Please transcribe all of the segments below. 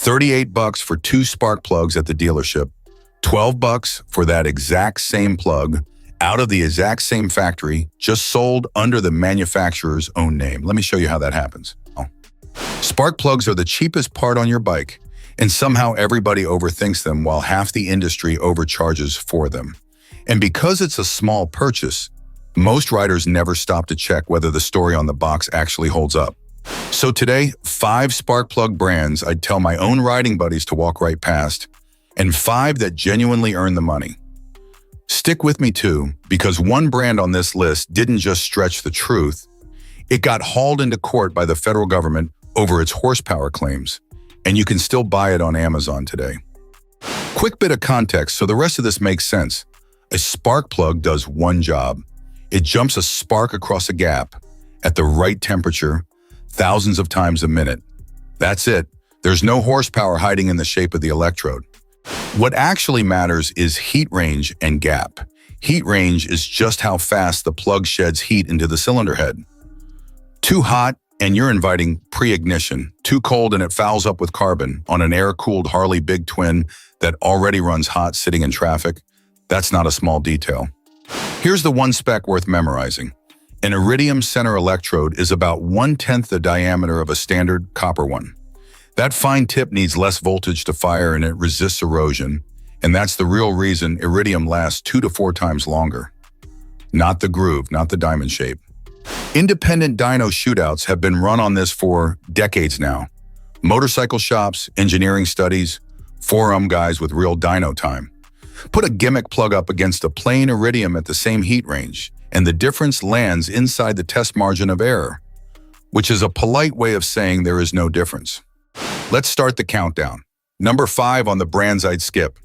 $38 for 2 spark plugs at the dealership, $12 for that exact same plug out of the exact same factory, just sold under the manufacturer's own name. Let me show you how that happens. Spark plugs are the cheapest part on your bike, and somehow everybody overthinks them while half the industry overcharges for them. And because it's a small purchase, most riders never stop to check whether the story on the box actually holds up. So today, 5 spark plug brands I'd tell my own riding buddies to walk right past, and 5 that genuinely earn the money. Stick with me too, because one brand on this list didn't just stretch the truth, it got hauled into court by the federal government over its horsepower claims, and you can still buy it on Amazon today. Quick bit of context so the rest of this makes sense. A spark plug does one job. It jumps a spark across a gap at the right temperature, thousands of times a minute. That's it. There's no horsepower hiding in the shape of the electrode. What actually matters is heat range and gap. Heat range is just how fast the plug sheds heat into the cylinder head. Too hot, and you're inviting pre-ignition. Too cold and it fouls up with carbon on an air-cooled Harley Big Twin that already runs hot sitting in traffic. That's not a small detail. Here's the one spec worth memorizing. An iridium center electrode is about 1/10 the diameter of a standard copper one. That fine tip needs less voltage to fire and it resists erosion, and that's the real reason iridium lasts 2 to 4 times longer. Not the groove, not the diamond shape. Independent dyno shootouts have been run on this for decades now. Motorcycle shops, engineering studies, forum guys with real dyno time. Put a gimmick plug up against a plain iridium at the same heat range, and the difference lands inside the test margin of error, which is a polite way of saying there is no difference. Let's start the countdown. Number 5 on the brands I'd skip.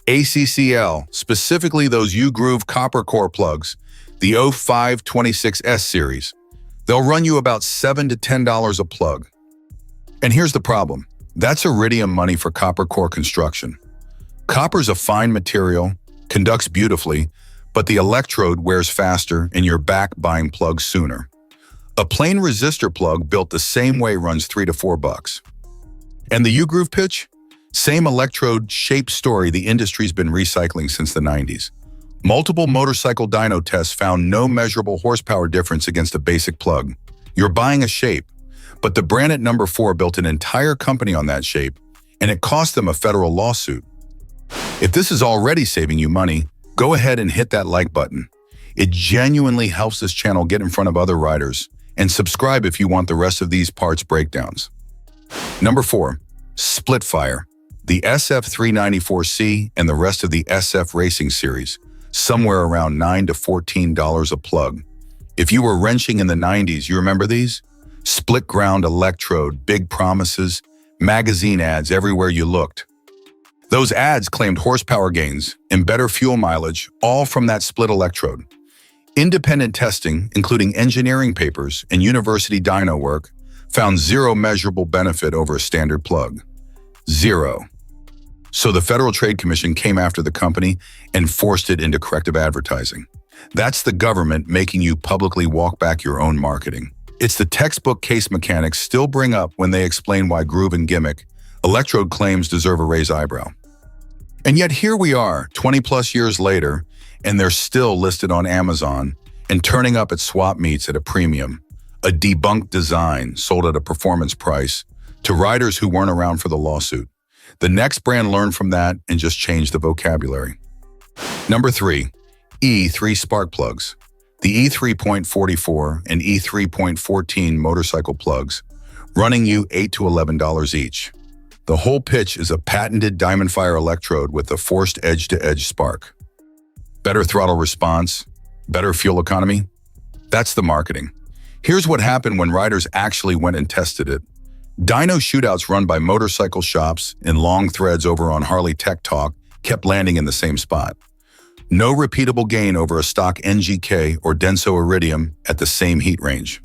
ACCEL, specifically those U-Groove copper core plugs, the 0526S series. They'll run you about $7 to $10 a plug. And here's the problem. That's iridium money for copper core construction. Copper's a fine material, conducts beautifully, but the electrode wears faster and you're back buying plugs sooner. A plain resistor plug built the same way runs $3 to $4. And the U-Groove pitch? Same electrode shape story the industry's been recycling since the 90s. Multiple motorcycle dyno tests found no measurable horsepower difference against a basic plug. You're buying a shape, but the brand at number 4 built an entire company on that shape, and it cost them a federal lawsuit. If this is already saving you money, go ahead and hit that like button. It genuinely helps this channel get in front of other riders, and subscribe if you want the rest of these parts breakdowns. Number 4, SplitFire, the SF394C and the rest of the SF Racing series, somewhere around $9 to $14 a plug. If you were wrenching in the 90s, you remember these? Split ground electrode, big promises, magazine ads everywhere you looked. Those ads claimed horsepower gains and better fuel mileage, all from that split electrode. Independent testing, including engineering papers and university dyno work, found zero measurable benefit over a standard plug. Zero. So the Federal Trade Commission came after the company and forced it into corrective advertising. That's the government making you publicly walk back your own marketing. It's the textbook case mechanics still bring up when they explain why groove and gimmick electrode claims deserve a raised eyebrow. And yet here we are, 20 plus years later, and they're still listed on Amazon and turning up at swap meets at a premium. A debunked design sold at a performance price to riders who weren't around for the lawsuit. The next brand learned from that and just changed the vocabulary. Number 3, E3 spark plugs. The E3.44 and E3.14 motorcycle plugs, running you $8 to $11 each. The whole pitch is a patented diamond fire electrode with a forced edge-to-edge spark. Better throttle response, better fuel economy. That's the marketing. Here's what happened when riders actually went and tested it. Dyno shootouts run by motorcycle shops in long threads over on Harley Tech Talk kept landing in the same spot. No repeatable gain over a stock NGK or DENSO IRIDIUM at the same heat range.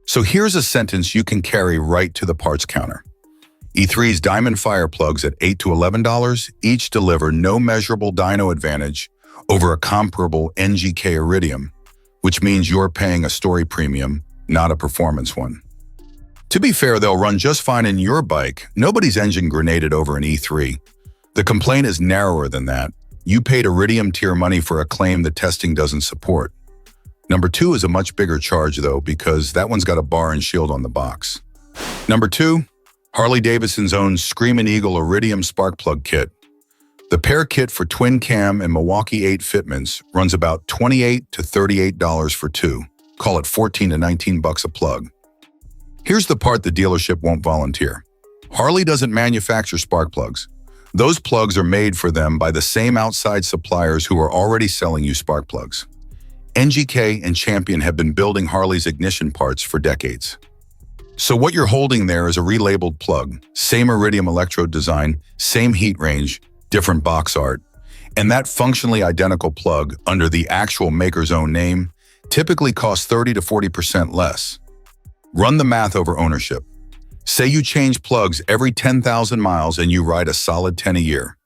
So here's a sentence you can carry right to the parts counter. E3's diamond fire plugs at $8 to $11 each deliver no measurable dyno advantage over a comparable NGK IRIDIUM, which means you're paying a story premium, not a performance one. To be fair, they'll run just fine in your bike. Nobody's engine grenaded over an E3. The complaint is narrower than that. You paid Iridium tier money for a claim the testing doesn't support. Number 2 is a much bigger charge though, because that one's got a bar and shield on the box. Number 2, Harley-Davidson's own Screamin' Eagle Iridium spark plug kit. The pair kit for twin cam and Milwaukee 8 fitments runs about $28 to $38 for 2. Call it 14 to 19 bucks a plug. Here's the part the dealership won't volunteer. Harley doesn't manufacture spark plugs. Those plugs are made for them by the same outside suppliers who are already selling you spark plugs. NGK and Champion have been building Harley's ignition parts for decades. So what you're holding there is a relabeled plug, same iridium electrode design, same heat range, different box art, and that functionally identical plug under the actual maker's own name typically costs 30 to 40% less. Run the math over ownership. Say you change plugs every 10,000 miles and you ride a solid 10 a year.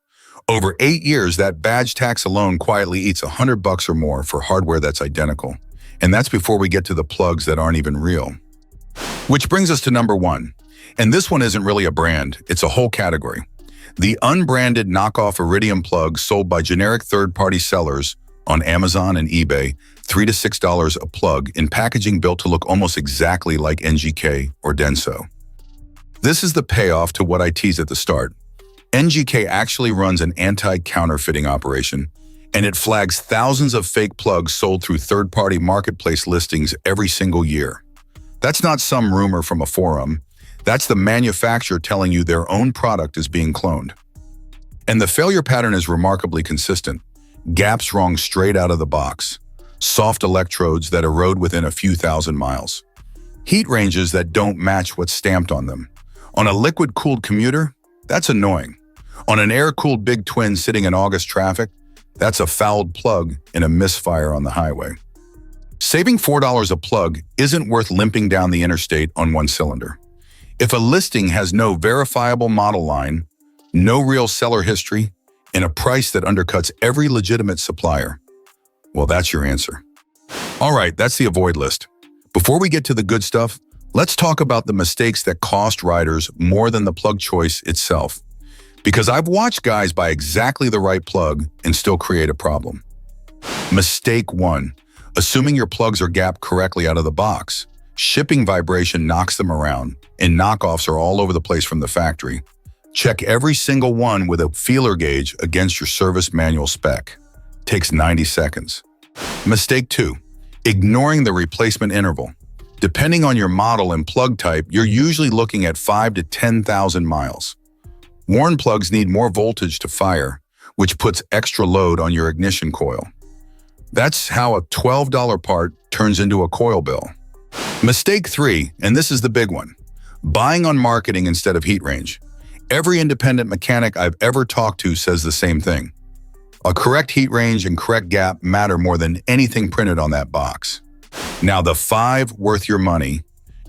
Over 8 years, that badge tax alone quietly eats $100 or more for hardware that's identical. And that's before we get to the plugs that aren't even real. Which brings us to number 1. And this one isn't really a brand, it's a whole category. The unbranded knockoff Iridium plugs sold by generic third-party sellers on Amazon and eBay, $3 to $6 a plug in packaging built to look almost exactly like NGK or DENSO. This is the payoff to what I teased at the start. NGK actually runs an anti-counterfeiting operation, and it flags thousands of fake plugs sold through third-party marketplace listings every single year. That's not some rumor from a forum. That's the manufacturer telling you their own product is being cloned. And the failure pattern is remarkably consistent. Gaps wrong straight out of the box. Soft electrodes that erode within a few thousand miles. Heat ranges that don't match what's stamped on them. On a liquid-cooled commuter, that's annoying. On an air-cooled big twin sitting in August traffic, that's a fouled plug in a misfire on the highway. Saving $4 a plug isn't worth limping down the interstate on one cylinder. If a listing has no verifiable model line, no real seller history, and a price that undercuts every legitimate supplier, well, that's your answer. All right, that's the avoid list. Before we get to the good stuff, let's talk about the mistakes that cost riders more than the plug choice itself. Because I've watched guys buy exactly the right plug and still create a problem. Mistake 1. Assuming your plugs are gapped correctly out of the box. Shipping vibration knocks them around, and knockoffs are all over the place from the factory. Check every single one with a feeler gauge against your service manual spec. Takes 90 seconds. Mistake 2. Ignoring the replacement interval. Depending on your model and plug type, you're usually looking at 5 to 10,000 miles. Worn plugs need more voltage to fire, which puts extra load on your ignition coil. That's how a $12 part turns into a coil bill. Mistake 3, and this is the big one, buying on marketing instead of heat range. Every independent mechanic I've ever talked to says the same thing. A correct heat range and correct gap matter more than anything printed on that box. Now the 5 worth your money,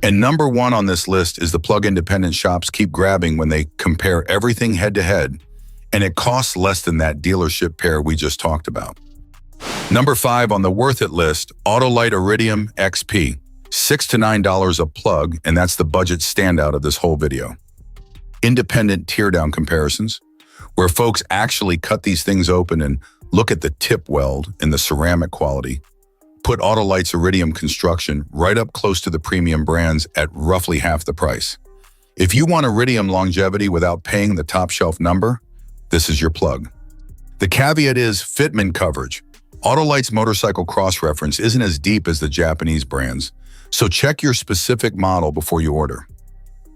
and number 1 on this list is the plug independent shops keep grabbing when they compare everything head to head, and it costs less than that dealership pair we just talked about. Number 5 on the worth it list, Autolite Iridium XP, $6 to $9 a plug, and that's the budget standout of this whole video. Independent teardown comparisons, where folks actually cut these things open and look at the tip weld and the ceramic quality, put Autolite's Iridium construction right up close to the premium brands at roughly half the price. If you want Iridium longevity without paying the top shelf number, this is your plug. The caveat is fitment coverage. Autolite's motorcycle cross-reference isn't as deep as the Japanese brands, so check your specific model before you order.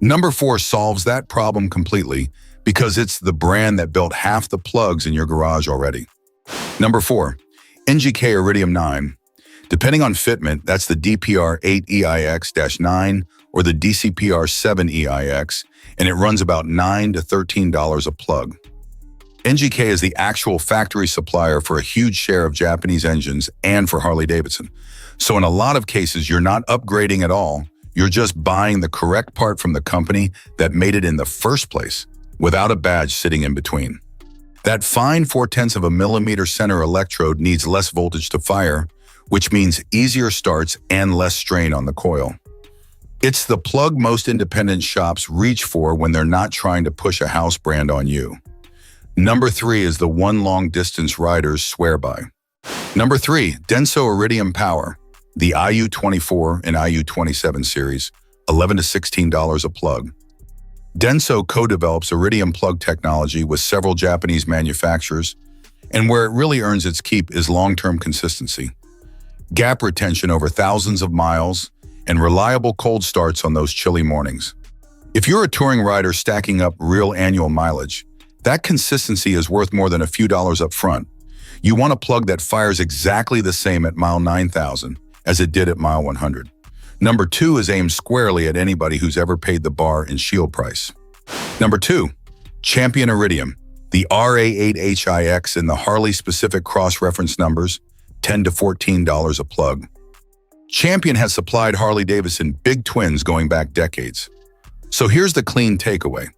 Number 4 solves that problem completely because it's the brand that built half the plugs in your garage already. Number 4, NGK IRIDIUM IX. Depending on fitment, that's the DPR 8EIX-9 or the DCPR 7EIX, and it runs about $9 to $13 a plug. NGK is the actual factory supplier for a huge share of Japanese engines and for Harley-Davidson. So in a lot of cases, you're not upgrading at all. You're just buying the correct part from the company that made it in the first place, without a badge sitting in between. That fine 0.4 of a millimeter center electrode needs less voltage to fire, which means easier starts and less strain on the coil. It's the plug most independent shops reach for when they're not trying to push a house brand on you. Number 3 is the one long-distance riders swear by. Number 3, DENSO IRIDIUM POWER, the IU24 and IU27 series, $11 to $16 a plug. DENSO co-develops iridium plug technology with several Japanese manufacturers, and where it really earns its keep is long-term consistency. Gap retention over thousands of miles, and reliable cold starts on those chilly mornings. If you're a touring rider stacking up real annual mileage, that consistency is worth more than a few dollars up front. You want a plug that fires exactly the same at mile 9,000 as it did at mile 100. Number 2 is aimed squarely at anybody who's ever paid the bar in shield price. Number 2, CHAMPION IRIDIUM, the RA8HIX in the Harley-specific cross-reference numbers, $10 to $14 a plug. CHAMPION has supplied Harley-Davidson big twins going back decades. So here's the clean takeaway.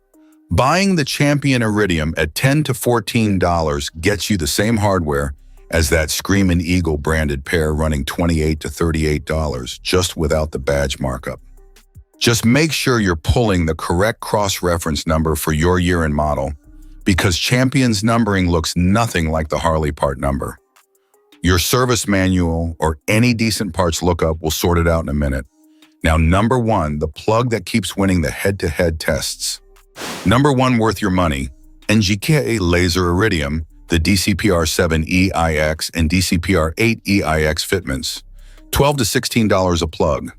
Buying the CHAMPION IRIDIUM at $10 to $14 gets you the same hardware as that Screamin' Eagle branded pair running $28 to $38, just without the badge markup. Just make sure you're pulling the correct cross-reference number for your year and model, because CHAMPION's numbering looks nothing like the Harley part number. Your service manual or any decent parts lookup will sort it out in a minute. Now, number 1, the plug that keeps winning the head-to-head tests. Number 1 worth your money, NGK LASER IRIDIUM, the DCPR7EIX and DCPR8EIX fitments, $12 to $16 a plug.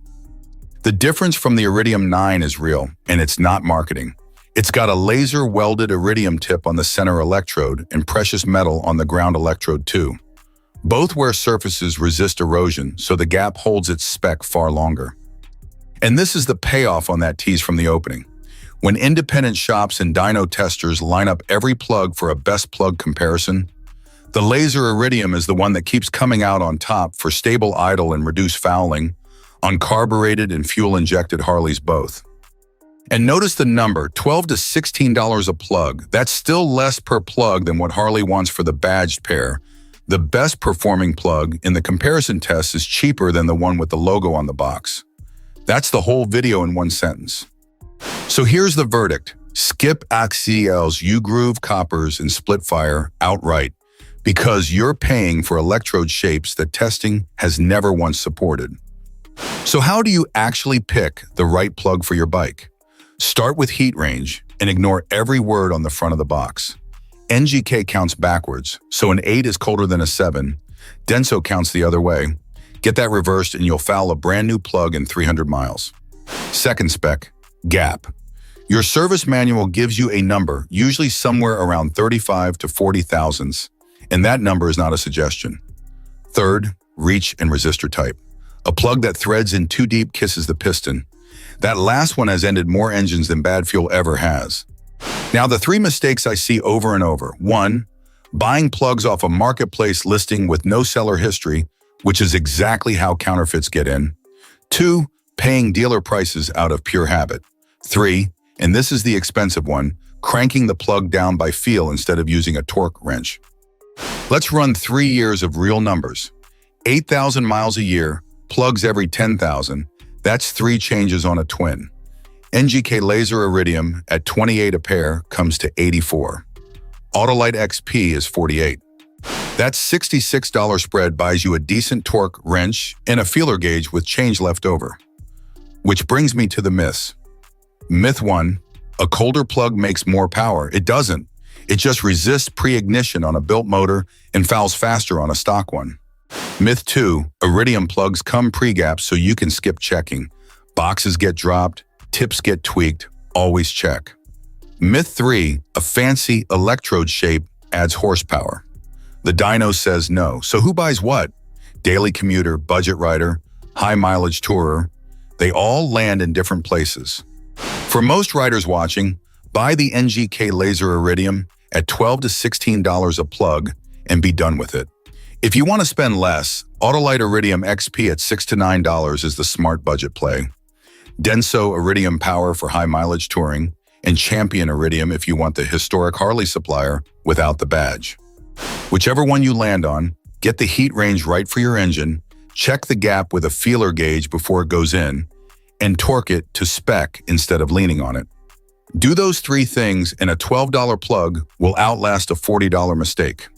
The difference from the Iridium 9 is real, and it's not marketing. It's got a laser-welded iridium tip on the center electrode and precious metal on the ground electrode too. Both where surfaces resist erosion, so the gap holds its spec far longer. And this is the payoff on that tease from the opening. When independent shops and dyno testers line up every plug for a best plug comparison, the Laser Iridium is the one that keeps coming out on top for stable idle and reduced fouling on carbureted and fuel-injected Harleys both. And notice the number, $12 to $16 a plug. That's still less per plug than what Harley wants for the badged pair. The best performing plug in the comparison test is cheaper than the one with the logo on the box. That's the whole video in one sentence. So here's the verdict. Skip ACCEL's U-Groove coppers and SplitFire outright, because you're paying for electrode shapes that testing has never once supported. So how do you actually pick the right plug for your bike? Start with heat range and ignore every word on the front of the box. NGK counts backwards, so an 8 is colder than a 7. DENSO counts the other way. Get that reversed and you'll foul a brand new plug in 300 miles. Second spec, gap. Your service manual gives you a number, usually somewhere around 35 to 40 thousandths, and that number is not a suggestion. Third, reach and resistor type. A plug that threads in too deep kisses the piston. That last one has ended more engines than bad fuel ever has. Now, the 3 mistakes I see over and over. 1, buying plugs off a marketplace listing with no seller history, which is exactly how counterfeits get in. 2, paying dealer prices out of pure habit. 3, and this is the expensive one, cranking the plug down by feel instead of using a torque wrench. Let's run 3 years of real numbers. 8,000 miles a year, plugs every 10,000. That's 3 changes on a twin. NGK Laser Iridium at 28 a pair comes to 84. Autolite XP is 48. That $66 spread buys you a decent torque wrench and a feeler gauge with change left over. Which brings me to the myths. Myth 1, a colder plug makes more power. It doesn't. It just resists pre-ignition on a built motor and fouls faster on a stock one. Myth 2, Iridium plugs come pre-gapped so you can skip checking. Boxes get dropped, tips get tweaked, always check. Myth 3, a fancy electrode shape adds horsepower. The dyno says no, so who buys what? Daily commuter, budget rider, high mileage tourer, they all land in different places. For most riders watching, buy the NGK Laser Iridium at $12 to $16 a plug and be done with it. If you want to spend less, Autolite Iridium XP at $6 to $9 is the smart budget play. DENSO IRIDIUM POWER for high mileage touring, and CHAMPION IRIDIUM if you want the historic Harley supplier without the badge. Whichever one you land on, get the heat range right for your engine, check the gap with a feeler gauge before it goes in, and torque it to spec instead of leaning on it. Do those three things and a $12 plug will outlast a $40 mistake.